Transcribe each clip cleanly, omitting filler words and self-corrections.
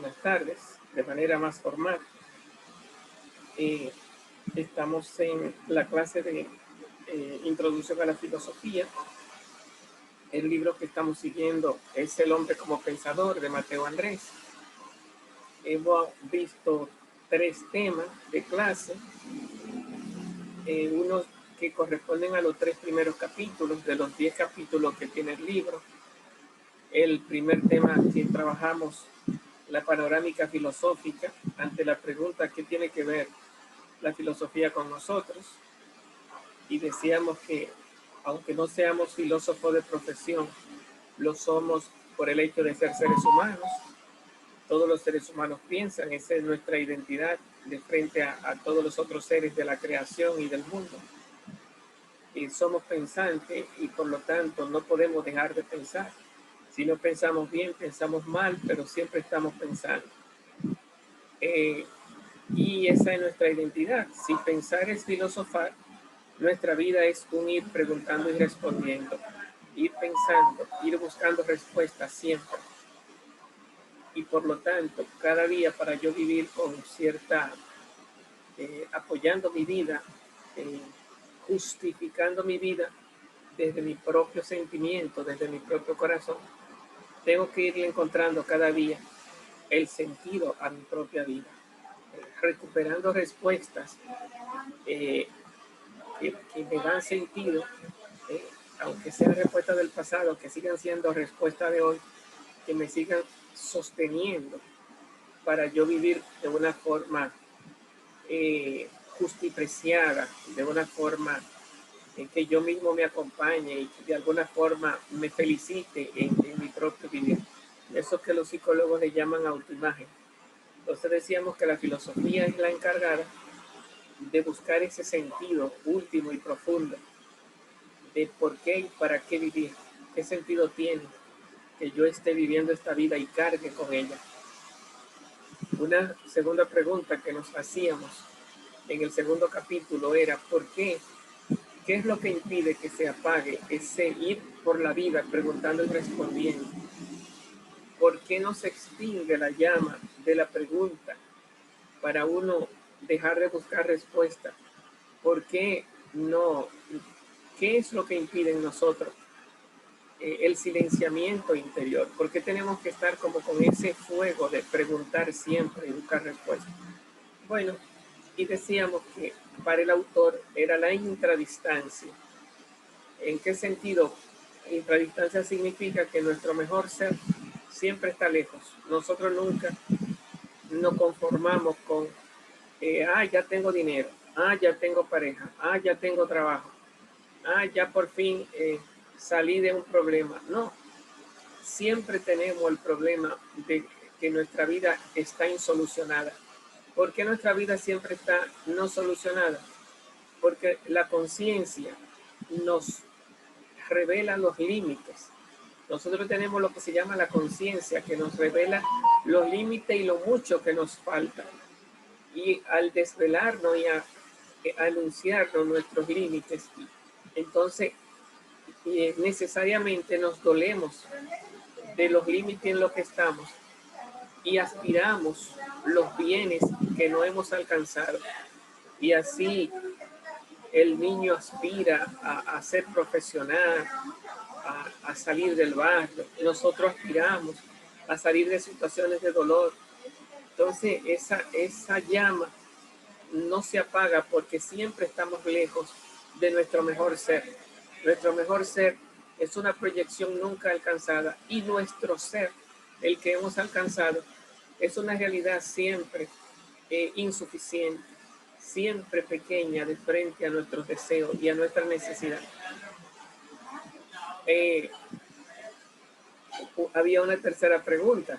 buenas tardes, de manera más formal. Estamos en la clase de Introducción a la Filosofía. El libro que estamos siguiendo es El hombre como pensador, de Mateo Andrés. Hemos visto 3 temas de clase, unos que corresponden a los 3 primeros capítulos de los 10 capítulos que tiene el libro. El primer tema que trabajamos, la panorámica filosófica, ante la pregunta ¿qué tiene que ver la filosofía con nosotros? Y decíamos que aunque no seamos filósofos de profesión, lo somos por el hecho de ser seres humanos. Todos los seres humanos piensan, esa es nuestra identidad de frente a todos los otros seres de la creación y del mundo. Y somos pensantes y por lo tanto no podemos dejar de pensar. Si no pensamos bien, pensamos mal, pero siempre estamos pensando. Y esa es nuestra identidad. Si pensar es filosofar, nuestra vida es un ir preguntando y respondiendo, ir pensando, ir buscando respuestas siempre. Y por lo tanto, cada día para yo vivir con cierta, apoyando mi vida, justificando mi vida desde mi propio sentimiento, desde mi propio corazón, tengo que irle encontrando cada día el sentido a mi propia vida, recuperando respuestas que me dan sentido, aunque sean respuestas del pasado, que sigan siendo respuestas de hoy, que me sigan sosteniendo para yo vivir de una forma justipreciada, de una forma en que yo mismo me acompañe y que de alguna forma me felicite en mi propio vivir. Eso que los psicólogos le llaman autoimagen. Entonces decíamos que la filosofía es la encargada de buscar ese sentido último y profundo de por qué y para qué vivir, qué sentido tiene que yo esté viviendo esta vida y cargue con ella. Una segunda pregunta que nos hacíamos en el segundo capítulo era ¿por qué? ¿Qué es lo que impide que se apague ese ir por la vida preguntando y respondiendo? ¿Por qué no se extingue la llama de la pregunta para uno dejar de buscar respuesta? ¿Por qué no? ¿Qué es lo que impide en nosotros el silenciamiento interior? ¿Por qué tenemos que estar como con ese fuego de preguntar siempre y buscar respuesta? Bueno, y decíamos que para el autor era la intradistancia. ¿En qué sentido? Intradistancia significa que nuestro mejor ser siempre está lejos. Nosotros nunca nos conformamos con, ya tengo dinero, ya tengo pareja, ya tengo trabajo, ya por fin salí de un problema. No, siempre tenemos el problema de que nuestra vida está insolucionada. ¿Por qué nuestra vida siempre está no solucionada? Porque la conciencia nos revela los límites. Nosotros tenemos lo que se llama la conciencia, que nos revela los límites y lo mucho que nos falta. Y al desvelarnos y a anunciarnos nuestros límites, entonces necesariamente nos dolemos de los límites en los que estamos y aspiramos los bienes que no hemos alcanzado. Y así el niño aspira a ser profesional, a salir del barrio. Nosotros aspiramos a salir de situaciones de dolor. Entonces esa llama no se apaga porque siempre estamos lejos de nuestro mejor ser. Nuestro mejor ser es una proyección nunca alcanzada y nuestro ser, el que hemos alcanzado, es una realidad siempre insuficiente, siempre pequeña de frente a nuestros deseos y a nuestra necesidad. Había una tercera pregunta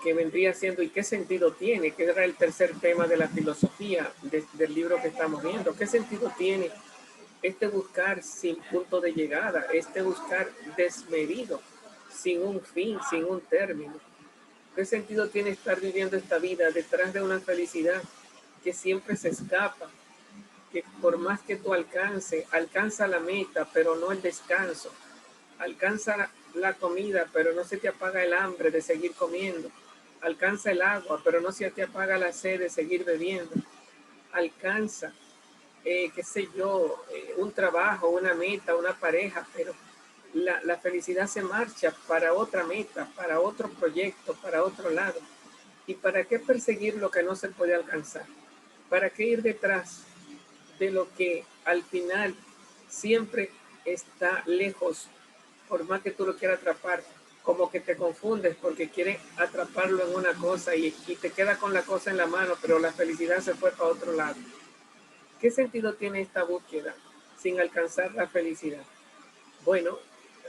que vendría siendo ¿y qué sentido tiene? Que era el tercer tema de la filosofía del libro que estamos viendo. ¿Qué sentido tiene este buscar sin punto de llegada, este buscar desmedido, sin un fin, sin un término? ¿Qué sentido tiene estar viviendo esta vida detrás de una felicidad que siempre se escapa? Que por más que tú alcanza la meta, pero no el descanso. Alcanza la comida, pero no se te apaga el hambre de seguir comiendo. alcanza el agua, pero no se te apaga la sed de seguir bebiendo. Alcanza, qué sé yo, un trabajo, una meta, una pareja, pero la felicidad se marcha para otra meta, para otro proyecto, para otro lado. ¿Y para qué perseguir lo que no se puede alcanzar? ¿Para qué ir detrás de lo que al final siempre está lejos, por más que tú lo quieras atrapar? Como que te confundes porque quieres atraparlo en una cosa y te queda con la cosa en la mano, pero la felicidad se fue para otro lado. ¿Qué sentido tiene esta búsqueda sin alcanzar la felicidad? Bueno,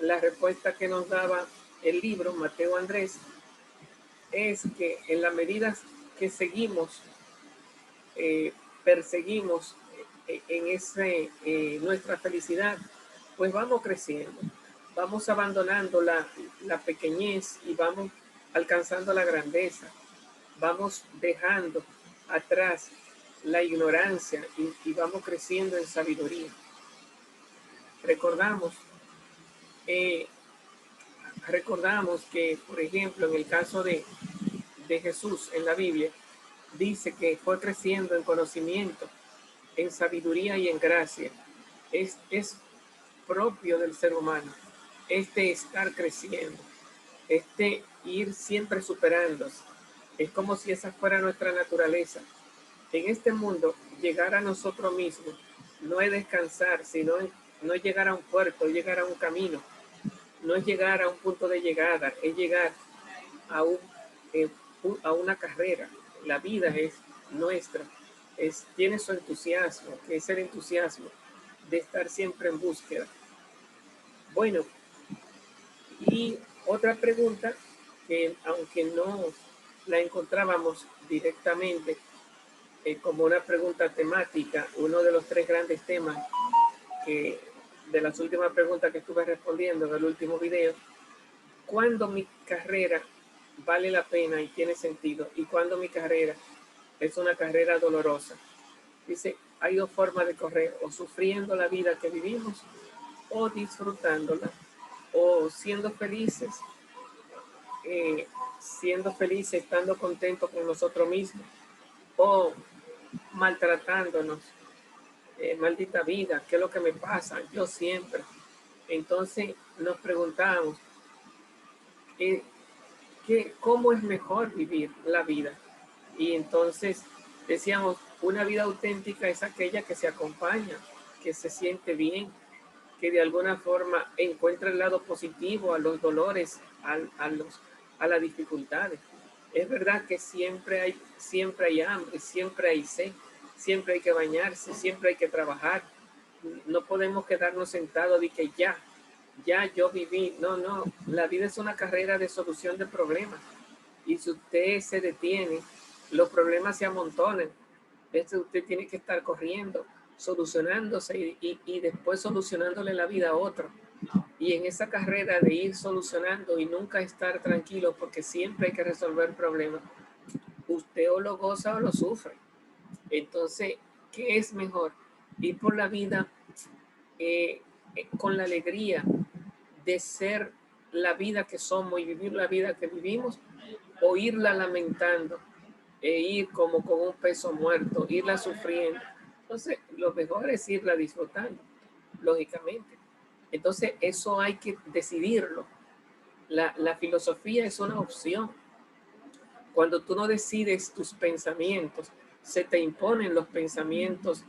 la respuesta que nos daba el libro Mateo Andrés es que en la medida que seguimos, perseguimos nuestra felicidad, pues vamos creciendo, vamos abandonando la pequeñez y vamos alcanzando la grandeza, vamos dejando atrás la ignorancia y vamos creciendo en sabiduría. Recordamos, eh, recordamos que, por ejemplo, en el caso de Jesús en la Biblia, dice que fue creciendo en conocimiento, en sabiduría y en gracia. Es propio del ser humano este estar creciendo, este ir siempre superándose. Es como si esa fuera nuestra naturaleza. En este mundo, llegar a nosotros mismos no es descansar, sino no es llegar a un puerto, es llegar a un camino, no es llegar a un punto de llegada, es llegar a, a una carrera. La vida es nuestra, tiene su entusiasmo, que es el entusiasmo de estar siempre en búsqueda. Bueno, y otra pregunta que aunque no la encontrábamos directamente como una pregunta temática, uno de los 3 grandes temas que de las últimas preguntas que estuve respondiendo en el último video: ¿cuándo mi carrera vale la pena y tiene sentido? ¿Y cuándo mi carrera es una carrera dolorosa? Dice, hay 2 formas de correr: o sufriendo la vida que vivimos, o disfrutándola, o siendo felices, estando contentos con nosotros mismos, o maltratándonos. Maldita vida, ¿qué es lo que me pasa? Yo siempre. Entonces nos preguntamos, ¿cómo es mejor vivir la vida? Y entonces decíamos, una vida auténtica es aquella que se acompaña, que se siente bien, que de alguna forma encuentra el lado positivo a los dolores, a las dificultades. Es verdad que siempre hay hambre, siempre hay sed, siempre hay que bañarse, siempre hay que trabajar. No podemos quedarnos sentados y que ya yo viví. No, la vida es una carrera de solución de problemas. Y si usted se detiene, los problemas se amontonan. Usted tiene que estar corriendo, solucionándose y después solucionándole la vida a otro. Y en esa carrera de ir solucionando y nunca estar tranquilo, porque siempre hay que resolver problemas, usted o lo goza o lo sufre. Entonces, ¿qué es mejor? Ir por la vida con la alegría de ser la vida que somos y vivir la vida que vivimos, o irla lamentando e ir como con un peso muerto, irla sufriendo. Entonces, lo mejor es irla disfrutando, lógicamente. Entonces, eso hay que decidirlo. La filosofía es una opción. Cuando tú no decides tus pensamientos, se te imponen los pensamientos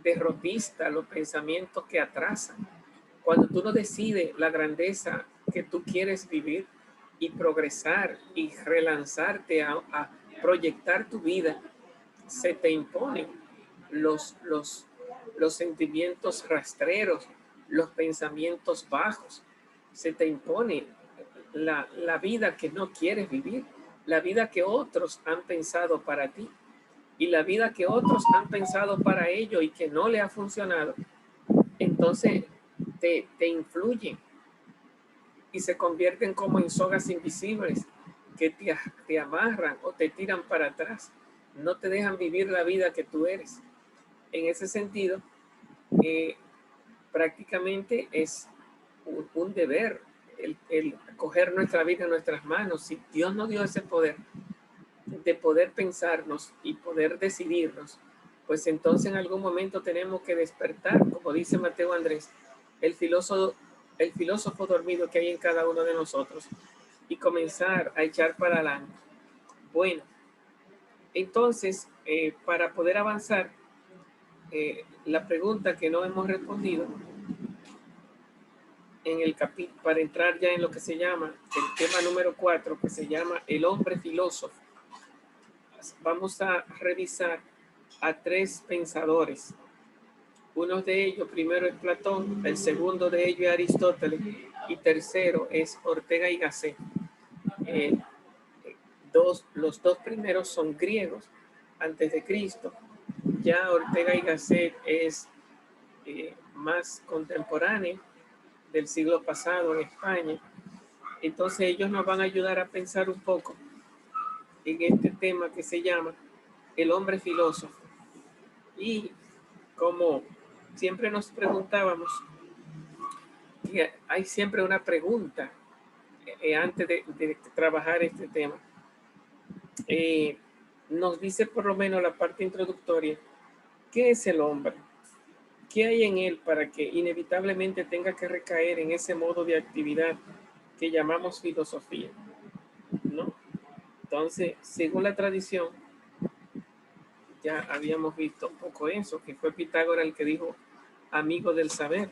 derrotistas, los pensamientos que atrasan. Cuando tú no decides la grandeza que tú quieres vivir y progresar y relanzarte a proyectar tu vida, se te imponen los sentimientos rastreros, los pensamientos bajos. Se te impone la vida que no quieres vivir, la vida que otros han pensado para ti y la vida que otros han pensado para ellos y que no le ha funcionado. Entonces te influyen y se convierten como en sogas invisibles que te amarran o te tiran para atrás. No te dejan vivir la vida que tú eres. En ese sentido, prácticamente es un deber el coger nuestra vida en nuestras manos. Si Dios nos dio ese poder de poder pensarnos y poder decidirnos, pues entonces en algún momento tenemos que despertar, como dice Mateo Andrés, el filósofo dormido que hay en cada uno de nosotros y comenzar a echar para adelante. Bueno, entonces, para poder avanzar, la pregunta que no hemos respondido en el capítulo, para entrar ya en lo que se llama el tema número 4, que se llama el hombre filósofo, vamos a revisar a 3 pensadores. Uno de ellos, primero es Platón, el segundo de ellos es Aristóteles y tercero es Ortega y Gasset. Los dos primeros son griegos, antes de Cristo. Ya Ortega y Gasset es más contemporáneo, del siglo pasado en España. Entonces ellos nos van a ayudar a pensar un poco en este tema que se llama el hombre filósofo. Y como siempre nos preguntábamos, que hay siempre una pregunta antes de trabajar este tema. Nos dice por lo menos la parte introductoria, ¿qué es el hombre? ¿Qué hay en él para que inevitablemente tenga que recaer en ese modo de actividad que llamamos filosofía? ¿No? Entonces, según la tradición, ya habíamos visto un poco eso, que fue Pitágoras el que dijo amigo del saber.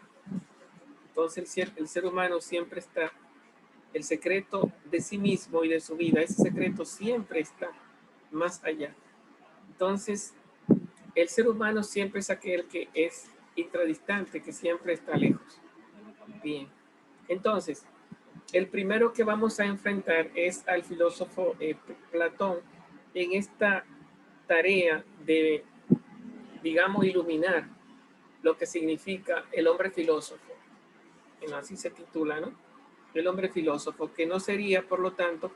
Entonces el ser humano siempre está, el secreto de sí mismo y de su vida, ese secreto siempre está más allá. Entonces, el ser humano siempre es aquel que es intradistante, que siempre está lejos. Bien, entonces, el primero que vamos a enfrentar es al filósofo Platón en esta tarea de, digamos, iluminar lo que significa el hombre filósofo. Así se titula, ¿no? El hombre filósofo, que no sería, por lo tanto,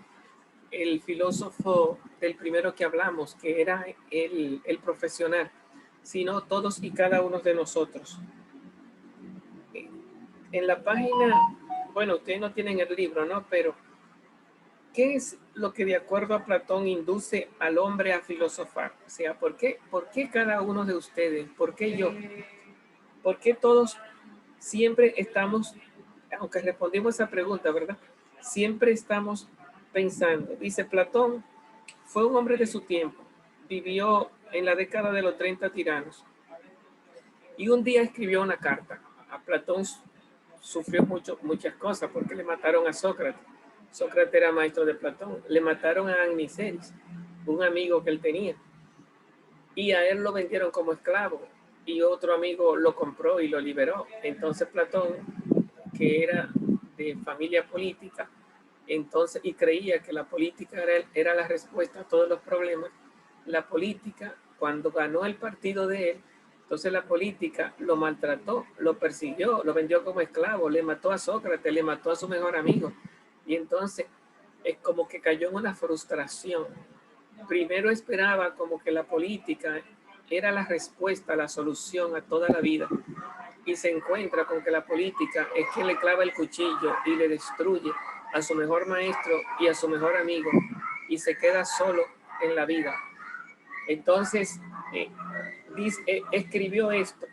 el filósofo del primero que hablamos, que era el profesional, sino todos y cada uno de nosotros. En la página, bueno, ustedes no tienen el libro, ¿no? Pero, ¿qué es lo que de acuerdo a Platón induce al hombre a filosofar? O sea, por qué cada uno de ustedes? ¿Por qué yo? ¿Por qué todos siempre estamos, aunque respondimos esa pregunta, ¿verdad? Siempre estamos pensando. Dice Platón, fue un hombre de su tiempo, vivió en la década de los 30 tiranos y un día escribió una carta. A Platón sufrió muchas cosas porque le mataron a Sócrates. Sócrates era maestro de Platón. Le mataron a Aniceris, un amigo que él tenía. Y a él lo vendieron como esclavo y otro amigo lo compró y lo liberó. Entonces Platón, que era de familia política, entonces, y creía que la política era la respuesta a todos los problemas, la política, cuando ganó el partido de él, entonces la política lo maltrató, lo persiguió, lo vendió como esclavo, le mató a Sócrates, le mató a su mejor amigo. Y entonces es como que cayó en una frustración. Primero esperaba como que la política era la respuesta, la solución a toda la vida. Y se encuentra con que la política es quien le clava el cuchillo y le destruye a su mejor maestro y a su mejor amigo y se queda solo en la vida. Entonces, escribió esto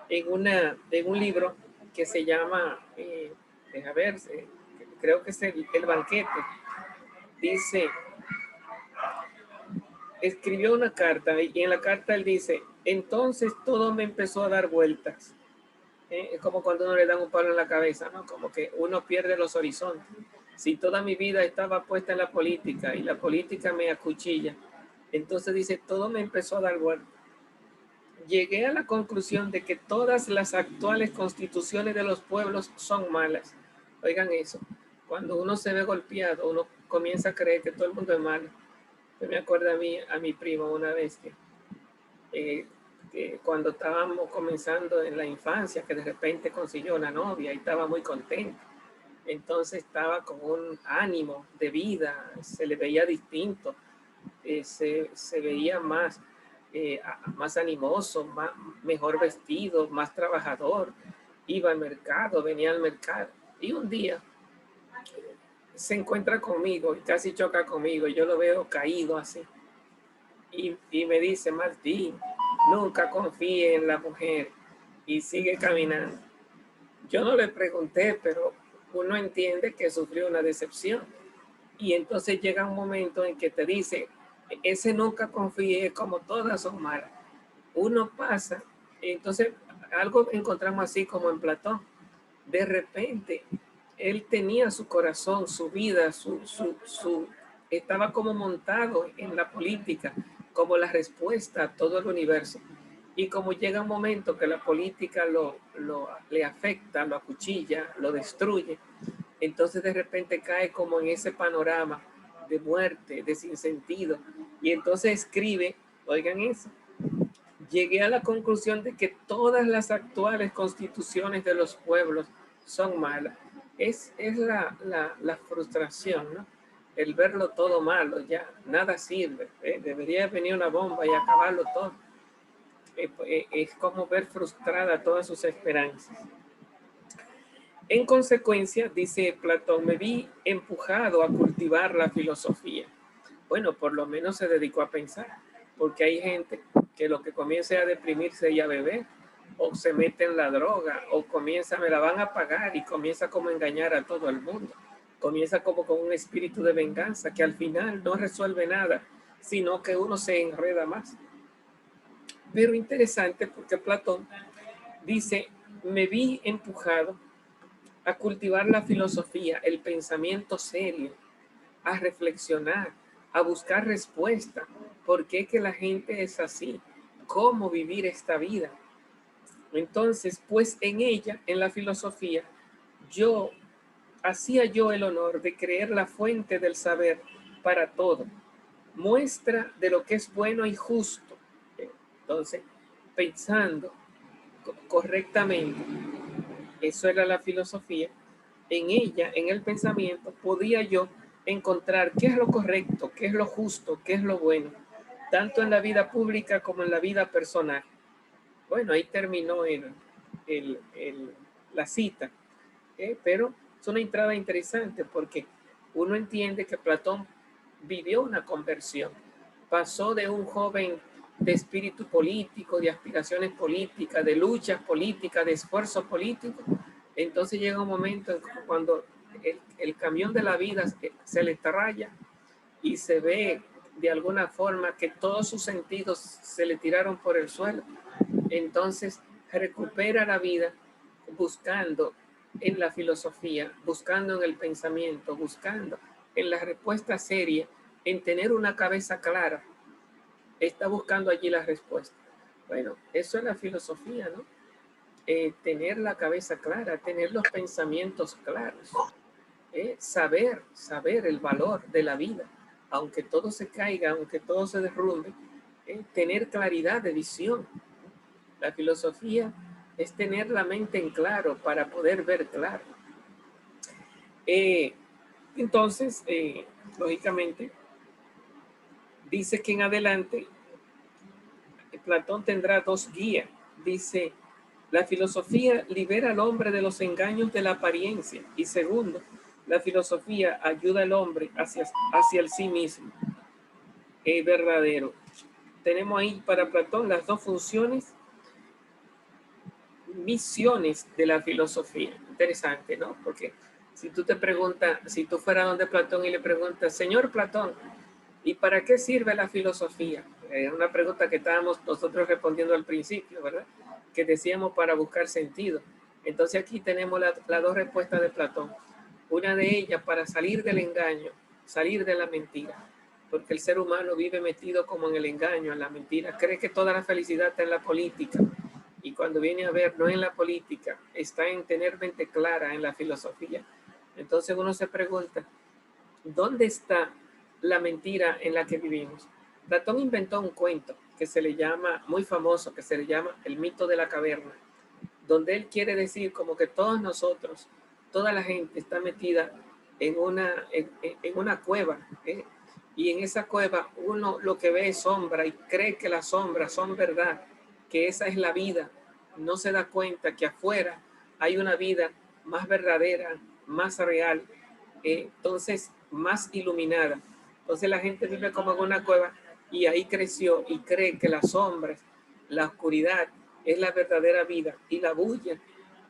en un libro que se llama, deja ver, creo que es el banquete. Dice, escribió una carta y en la carta él dice, entonces todo me empezó a dar vueltas. Es como cuando uno le da un palo en la cabeza, ¿no? Como que uno pierde los horizontes. Si toda mi vida estaba puesta en la política y la política me acuchilla, entonces dice, todo me empezó a dar vueltas. Llegué a la conclusión de que todas las actuales constituciones de los pueblos son malas. Oigan eso, cuando uno se ve golpeado, uno comienza a creer que todo el mundo es malo. Yo me acuerdo a mi primo una vez que cuando estábamos comenzando en la infancia, que de repente consiguió una novia y estaba muy contento. Entonces estaba con un ánimo de vida, se le veía distinto, se veía más animoso, mejor vestido, más trabajador, iba al mercado, venía al mercado. Y un día se encuentra conmigo y casi choca conmigo. Yo lo veo caído así. Y me dice, Martín, nunca confíe en la mujer. Y sigue caminando. Yo no le pregunté, pero uno entiende que sufrió una decepción. Y entonces llega un momento en que te dice, ese nunca confíe, como todas son malas. Uno pasa, entonces algo encontramos así como en Platón. De repente, él tenía su corazón, su vida, estaba como montado en la política, como la respuesta a todo el universo. Y como llega un momento que la política le afecta, lo acuchilla, lo destruye, entonces de repente cae como en ese panorama de muerte, de sinsentido. Y entonces escribe, oigan eso, llegué a la conclusión de que todas las actuales constituciones de los pueblos son malas. Es la frustración, ¿no? El verlo todo malo, ya nada sirve. Debería venir una bomba y acabarlo todo. Es como ver frustrada todas sus esperanzas. En consecuencia, dice Platón, me vi empujado a cultivar la filosofía. Bueno, por lo menos se dedicó a pensar, porque hay gente que lo que comienza a deprimirse y a beber, o se mete en la droga, o comienza, me la van a pagar, y comienza como a engañar a todo el mundo. Comienza como con un espíritu de venganza que al final no resuelve nada, sino que uno se enreda más. Pero interesante porque Platón dice, me vi empujado a cultivar la filosofía, el pensamiento serio, a reflexionar, a buscar respuesta. ¿Por qué que la gente es así? ¿Cómo vivir esta vida? Entonces, pues en ella, en la filosofía, hacía yo el honor de creer la fuente del saber para todo, muestra de lo que es bueno y justo. Entonces, pensando correctamente, eso era la filosofía, en ella, en el pensamiento, podía yo encontrar qué es lo correcto, qué es lo justo, qué es lo bueno, tanto en la vida pública como en la vida personal. Bueno, ahí terminó el, la cita, pero es una entrada interesante porque uno entiende que Platón vivió una conversión, pasó de un joven de espíritu político, de aspiraciones políticas, de luchas políticas, de esfuerzo político. Entonces llega un momento en cuando el camión de la vida se le estrella y se ve de alguna forma que todos sus sentidos se le tiraron por el suelo. Entonces recupera la vida buscando en la filosofía, buscando en el pensamiento, buscando en la respuesta seria, en tener una cabeza clara. Está buscando allí la respuesta. Bueno, eso es la filosofía, ¿no? Tener la cabeza clara, tener los pensamientos claros, saber el valor de la vida, aunque todo se caiga, aunque todo se derrumbe, tener claridad de visión. La filosofía es tener la mente en claro para poder ver claro. Entonces, lógicamente, dice que en adelante Platón tendrá dos guías. Dice, la filosofía libera al hombre de los engaños de la apariencia. Y segundo, la filosofía ayuda al hombre hacia el sí mismo. Es verdadero. Tenemos ahí para Platón las dos funciones, misiones de la filosofía. Interesante, ¿no? Porque si tú te preguntas, si tú fueras donde Platón y le preguntas, señor Platón, ¿y para qué sirve la filosofía? Es una pregunta que estábamos nosotros respondiendo al principio, ¿verdad? Que decíamos para buscar sentido. Entonces aquí tenemos las dos respuestas de Platón. Una de ellas para salir del engaño, salir de la mentira. Porque el ser humano vive metido como en el engaño, en la mentira. Cree que toda la felicidad está en la política. Y cuando viene a ver, no en la política, está en tener mente clara en la filosofía. Entonces uno se pregunta, ¿dónde está la mentira en la que vivimos? Platón inventó un cuento que se le llama, muy famoso, que se le llama el mito de la caverna, donde él quiere decir como que todos nosotros, toda la gente está metida en una cueva, y en esa cueva uno lo que ve es sombra y cree que las sombras son verdad, que esa es la vida. No se da cuenta que afuera hay una vida más verdadera, más real, entonces más iluminada. Entonces la gente vive como en una cueva y ahí creció y cree que las sombras, la oscuridad es la verdadera vida y la bulla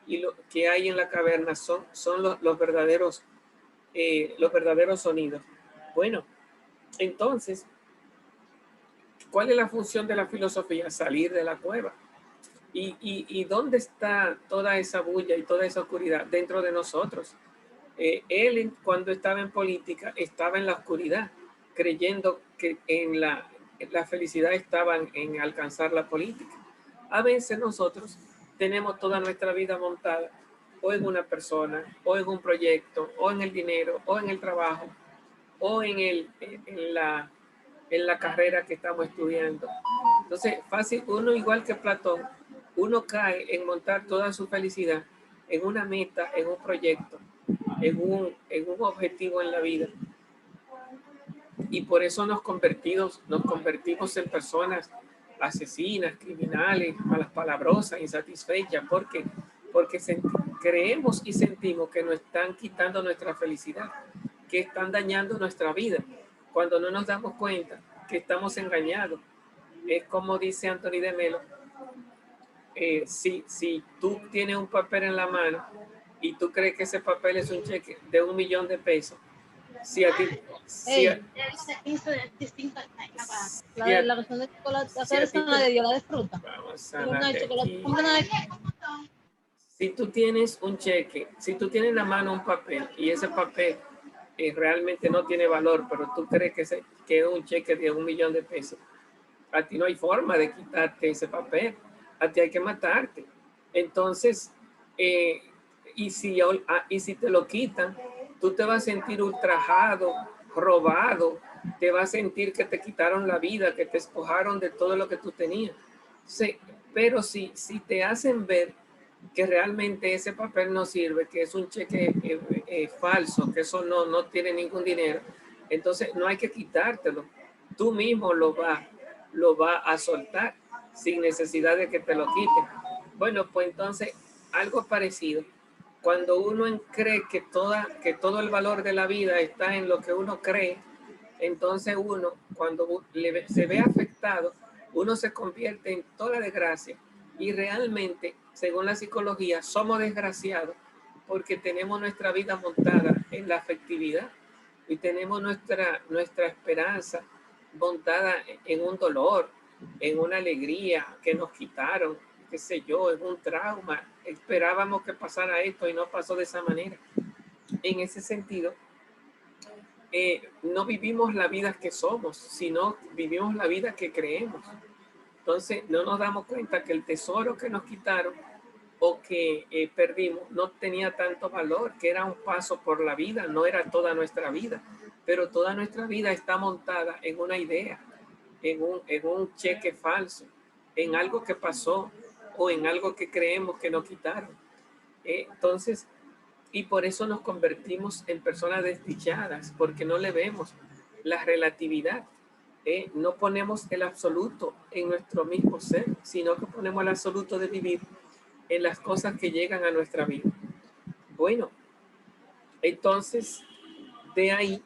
y lo que hay en la caverna son los verdaderos sonidos. Bueno, entonces, ¿cuál es la función de la filosofía? Salir de la cueva. ¿Y dónde está toda esa bulla y toda esa oscuridad? Dentro de nosotros. Él, cuando estaba en política, estaba en la oscuridad, creyendo que la felicidad estaba en alcanzar la política. A veces nosotros tenemos toda nuestra vida montada o en una persona, o en un proyecto, o en el dinero, o en el trabajo, o en la carrera que estamos estudiando. Entonces, fácil, uno igual que Platón, uno cae en montar toda su felicidad en una meta, en un proyecto, en un objetivo en la vida. Y por eso nos convertimos en personas asesinas, criminales, malas palabrosas, insatisfechas, porque creemos y sentimos que nos están quitando nuestra felicidad, que están dañando nuestra vida, cuando no nos damos cuenta que estamos engañados. Es como dice Anthony de Melo, si tú tienes un papel en la mano y tú crees que ese papel es un cheque de $1,000,000, si a ti, si a, si a, La versión de chocolate, la si a ti persona de Diola de fruta. vamos a Una de darle chocolate, aquí. una de Si tú tienes un cheque, si tú tienes en la mano un papel y ese papel realmente no tiene valor, pero tú crees que es un cheque de $1,000,000, a ti no hay forma de quitarte ese papel, a ti hay que matarte. Entonces, y si te lo quitan, tú te vas a sentir ultrajado, robado, te vas a sentir que te quitaron la vida, que te despojaron de todo lo que tú tenías. Sí, pero si te hacen ver que realmente ese papel no sirve, que es un cheque falso, que eso no tiene ningún dinero, entonces no hay que quitártelo. Tú mismo lo va a soltar sin necesidad de que te lo quiten. Bueno, pues entonces algo parecido. Cuando uno cree que todo el valor de la vida está en lo que uno cree, entonces uno, cuando se ve afectado, uno se convierte en toda desgracia. Y realmente, según la psicología, somos desgraciados porque tenemos nuestra vida montada en la afectividad y tenemos nuestra esperanza montada en un dolor, en una alegría que nos quitaron, qué sé yo, en un trauma. Esperábamos que pasara esto y no pasó de esa manera. En ese sentido, no vivimos la vida que somos, sino vivimos la vida que creemos. Entonces, no nos damos cuenta que el tesoro que nos quitaron o que perdimos no tenía tanto valor, que era un paso por la vida, no era toda nuestra vida, pero toda nuestra vida está montada en una idea, en un cheque falso, en algo que pasó o en algo que creemos que nos quitaron. Entonces, y por eso nos convertimos en personas desdichadas, porque no le vemos la relatividad. No ponemos el absoluto en nuestro mismo ser, sino que ponemos el absoluto de vivir en las cosas que llegan a nuestra vida. Bueno, entonces, de ahí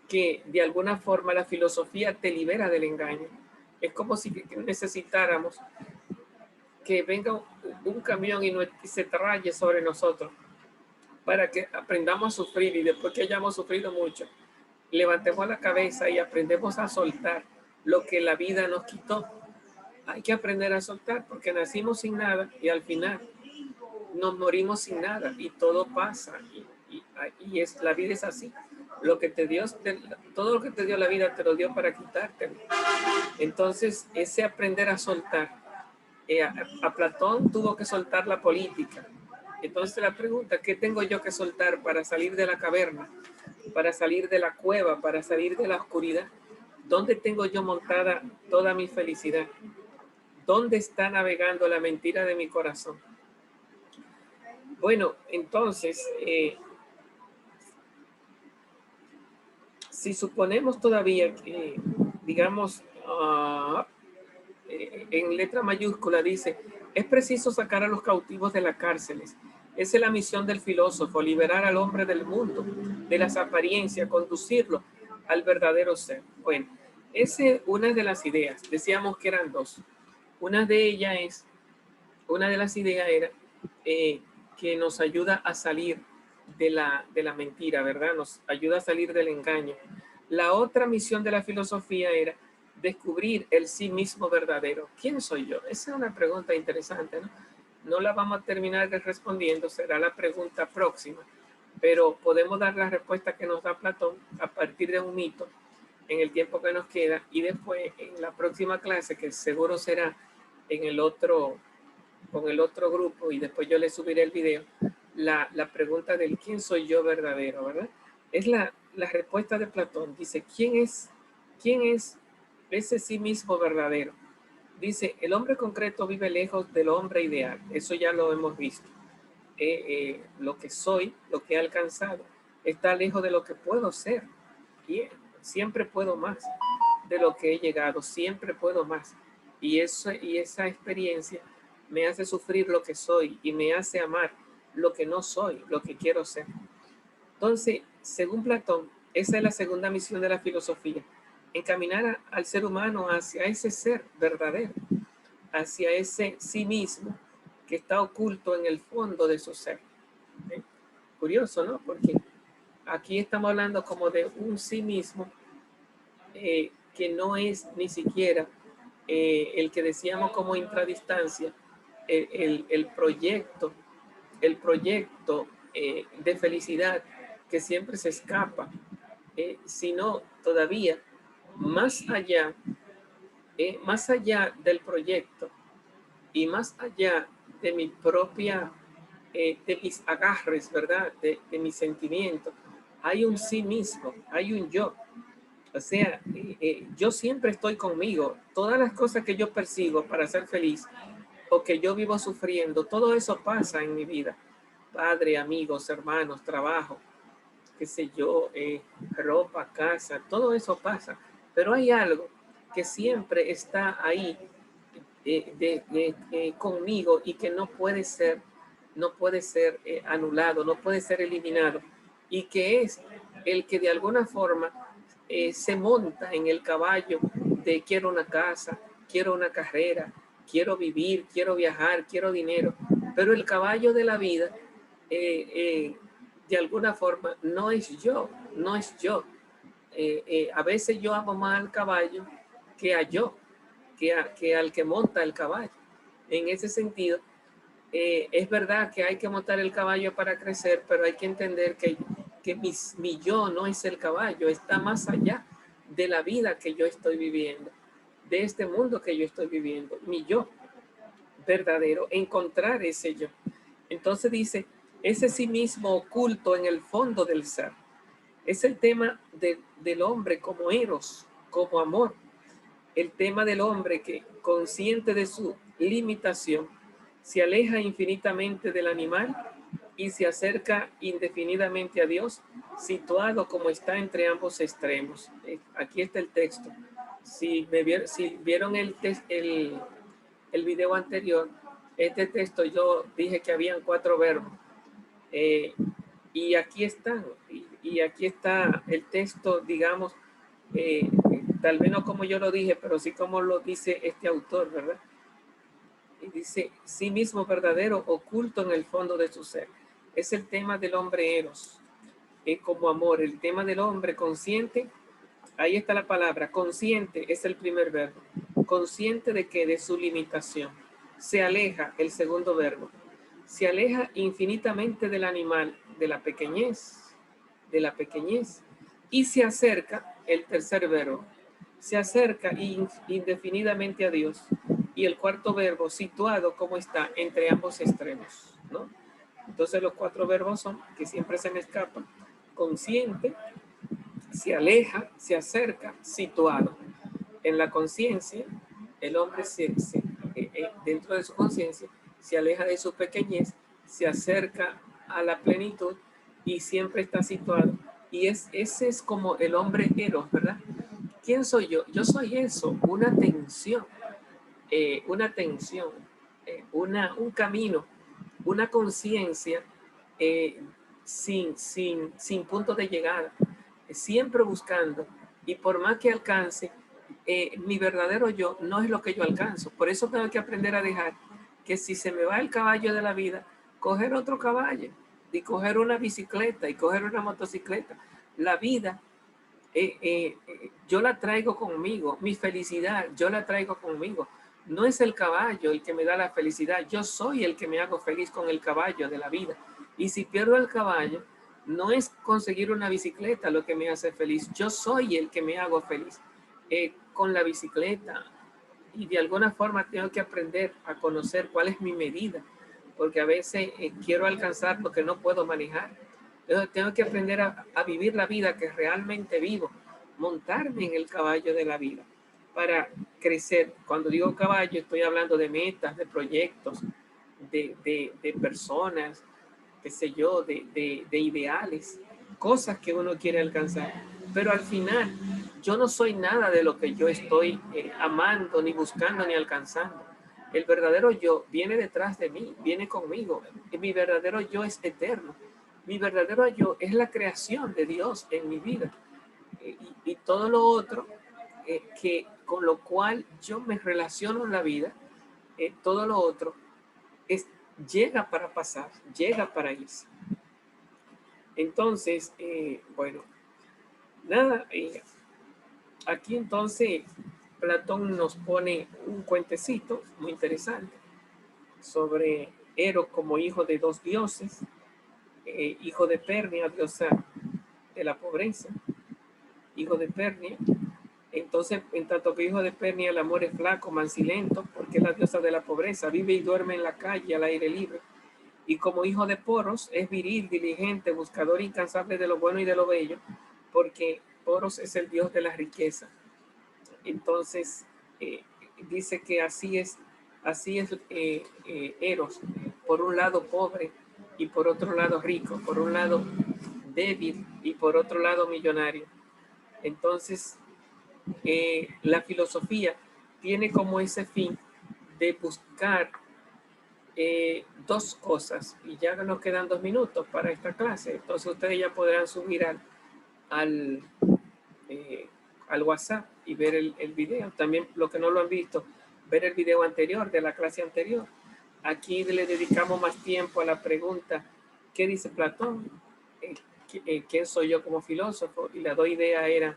que de alguna forma la filosofía te libera del engaño. Es como si necesitáramos que venga un camión y se traye sobre nosotros para que aprendamos a sufrir, y después que hayamos sufrido mucho, levantemos la cabeza y aprendemos a soltar lo que la vida nos quitó. Hay que aprender a soltar porque nacimos sin nada y al final nos morimos sin nada y todo pasa y la vida es así. Todo lo que te dio la vida te lo dio para quitarte. Entonces, ese aprender a soltar, a Platón tuvo que soltar la política. Entonces la pregunta, ¿qué tengo yo que soltar para salir de la caverna, para salir de la cueva, para salir de la oscuridad? ¿Dónde tengo yo montada toda mi felicidad? ¿Dónde está navegando la mentira de mi corazón? Bueno, entonces, si suponemos todavía que, digamos, en letra mayúscula dice, es preciso sacar a los cautivos de las cárceles. Esa es la misión del filósofo, liberar al hombre del mundo. de las apariencias, conducirlo al verdadero ser. Bueno, esa es una de las ideas. Decíamos que eran dos. Una de las ideas era que nos ayuda a salir de la mentira, ¿verdad? Nos ayuda a salir del engaño. La otra misión de la filosofía era descubrir el sí mismo verdadero. ¿Quién soy yo? Esa es una pregunta interesante, ¿no? No la vamos a terminar respondiendo, será la pregunta próxima, pero podemos dar la respuesta que nos da Platón a partir de un mito en el tiempo que nos queda, y después en la próxima clase, que seguro será en el otro, con el otro grupo, y después yo le subiré el video, la pregunta del quién soy yo verdadero, ¿verdad? Es la respuesta de Platón. Dice, ¿quién es ese sí mismo verdadero? Dice, el hombre concreto vive lejos del hombre ideal. Eso ya lo hemos visto. Lo que soy, lo que he alcanzado, está lejos de lo que puedo ser. Y siempre puedo más de lo que he llegado, siempre puedo más. Y esa experiencia me hace sufrir lo que soy y me hace amar lo que no soy, lo que quiero ser. Entonces, según Platón, esa es la segunda misión de la filosofía, encaminar al ser humano hacia ese ser verdadero, hacia ese sí mismo que está oculto en el fondo de su ser. ¿Eh? Curioso, ¿no? Porque aquí estamos hablando como de un sí mismo que no es ni siquiera el que decíamos como intradistancia, el proyecto de felicidad que siempre se escapa, sino todavía más allá del proyecto y más allá de mi propia, de mis agarres, ¿verdad? De mis sentimientos, hay un sí mismo, hay un yo. O sea, yo siempre estoy conmigo. Todas las cosas que yo persigo para ser feliz o que yo vivo sufriendo, todo eso pasa en mi vida. Padre, amigos, hermanos, trabajo, qué sé yo, ropa, casa, todo eso pasa. Pero hay algo que siempre está ahí conmigo y que no puede ser anulado, no puede ser eliminado, y que es el que de alguna forma se monta en el caballo de quiero una casa, quiero una carrera, quiero vivir, quiero viajar, quiero dinero, pero el caballo de la vida de alguna forma no es yo, no es yo. A veces yo amo más al caballo que a yo, que al que monta el caballo. En ese sentido, es verdad que hay que montar el caballo para crecer, pero hay que entender que mi yo no es el caballo, está más allá de la vida que yo estoy viviendo, de este mundo que yo estoy viviendo, mi yo verdadero, encontrar ese yo. Entonces dice, ese sí mismo oculto en el fondo del ser. Es el tema del hombre como eros, como amor. El tema del hombre que, consciente de su limitación, se aleja infinitamente del animal y se acerca indefinidamente a Dios, situado como está entre ambos extremos. Aquí está el texto. Si vieron el video anterior, este texto yo dije que habían 4 verbos. Y aquí están, y aquí está el texto, digamos, tal vez no como yo lo dije, pero sí como lo dice este autor, ¿verdad? Y dice, sí mismo verdadero, oculto en el fondo de su ser. Es el tema del hombre eros, como amor, el tema del hombre consciente. Ahí está la palabra, consciente es el primer verbo. Consciente de que de su limitación. Se aleja, el segundo verbo. Se aleja infinitamente del animal, de la pequeñez, y se acerca, el tercer verbo. Se acerca indefinidamente a Dios. Y el cuarto verbo, situado como está entre ambos extremos, ¿no? Entonces los 4 verbos son, que siempre se me escapan, consciente, se aleja, se acerca, situado. En la conciencia, el hombre dentro de su conciencia se aleja de su pequeñez, se acerca a la plenitud y siempre está situado. Y ese es como el hombre eros, ¿verdad? ¿Quién soy yo? Yo soy eso, una tensión, un camino, una conciencia sin punto de llegada, siempre buscando, y por más que alcance, mi verdadero yo no es lo que yo alcanzo. Por eso tengo que aprender a dejar que si se me va el caballo de la vida, coger otro caballo, y coger una bicicleta, y coger una motocicleta. La vida, yo la traigo conmigo, mi felicidad, yo la traigo conmigo. No es el caballo el que me da la felicidad, yo soy el que me hago feliz con el caballo de la vida. Y si pierdo el caballo, no es conseguir una bicicleta lo que me hace feliz, yo soy el que me hago feliz con la bicicleta. Y de alguna forma tengo que aprender a conocer cuál es mi medida, porque a veces quiero alcanzar lo que no puedo manejar. Entonces tengo que aprender a vivir la vida que realmente vivo, montarme en el caballo de la vida para crecer. Cuando digo caballo, estoy hablando de metas, de proyectos, de personas, qué sé yo, de ideales, cosas que uno quiere alcanzar. Pero al final, yo no soy nada de lo que yo estoy amando, ni buscando, ni alcanzando. El verdadero yo viene detrás de mí, viene conmigo. Mi verdadero yo es eterno. Mi verdadero yo es la creación de Dios en mi vida. Y todo lo otro que con lo cual yo me relaciono en la vida, todo lo otro es, llega para pasar, llega para irse. Entonces, bueno, nada, aquí entonces Platón nos pone un cuentecito muy interesante sobre Eros como hijo de dos dioses, hijo de Pernia, diosa de la pobreza, hijo de Pernia. Entonces, en tanto que hijo de Pernia, el amor es flaco, mancilento, porque es la diosa de la pobreza, vive y duerme en la calle al aire libre. Y como hijo de Poros, es viril, diligente, buscador incansable de lo bueno y de lo bello, porque Poros es el dios de la riqueza. Entonces, dice que así es Eros, por un lado pobre y por otro lado rico, por un lado débil y por otro lado millonario. Entonces, la filosofía tiene como ese fin de buscar dos cosas, y ya nos quedan 2 minutos para esta clase, entonces ustedes ya podrán subir al, eh, al WhatsApp y ver el video. También lo que no lo han visto, ver el video anterior de la clase anterior. Aquí le dedicamos más tiempo a la pregunta, ¿qué dice Platón? ¿Quién soy yo como filósofo? Y las dos ideas eran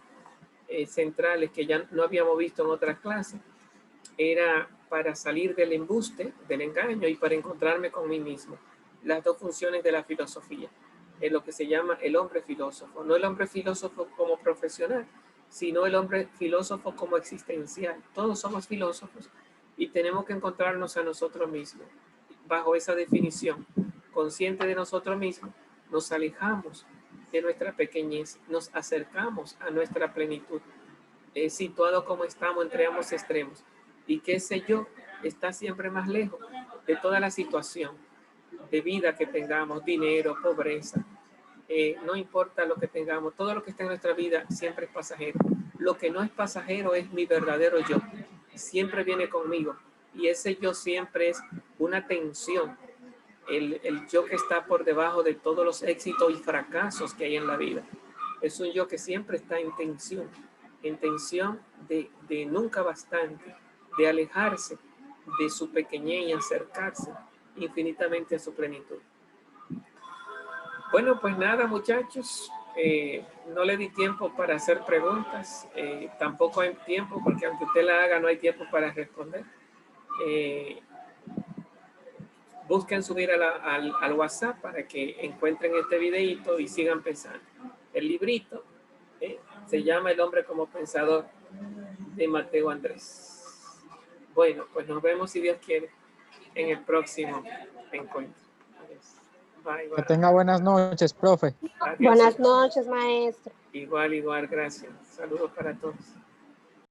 centrales que ya no habíamos visto en otras clases. Era para salir del embuste, del engaño, y para encontrarme con mí mismo. Las dos funciones de la filosofía. Es lo que se llama el hombre filósofo. No el hombre filósofo como profesional, sino el hombre filósofo como existencial. Todos somos filósofos y tenemos que encontrarnos a nosotros mismos. Bajo esa definición, consciente de nosotros mismos, nos alejamos de nuestra pequeñez, nos acercamos a nuestra plenitud. Situado como estamos entre ambos extremos. Y que ese yo está siempre más lejos de toda la situación de vida que tengamos, dinero, pobreza, no importa lo que tengamos, todo lo que está en nuestra vida siempre es pasajero. Lo que no es pasajero es mi verdadero yo, siempre viene conmigo, y ese yo siempre es una tensión, el yo que está por debajo de todos los éxitos y fracasos que hay en la vida. Es un yo que siempre está en tensión de nunca bastante, de alejarse de su pequeñez y acercarse infinitamente a su plenitud. Bueno, pues nada, muchachos, no le di tiempo para hacer preguntas, tampoco hay tiempo, porque aunque usted la haga, no hay tiempo para responder. Busquen subir al WhatsApp para que encuentren este videito y sigan pensando. El librito se llama El hombre como pensador, de Mateo Andrés. Bueno, pues nos vemos, si Dios quiere, en el próximo encuentro. Bye, bye. Que tenga buenas noches, profe. Adiós. Buenas noches, maestro. Igual, gracias. Saludos para todos.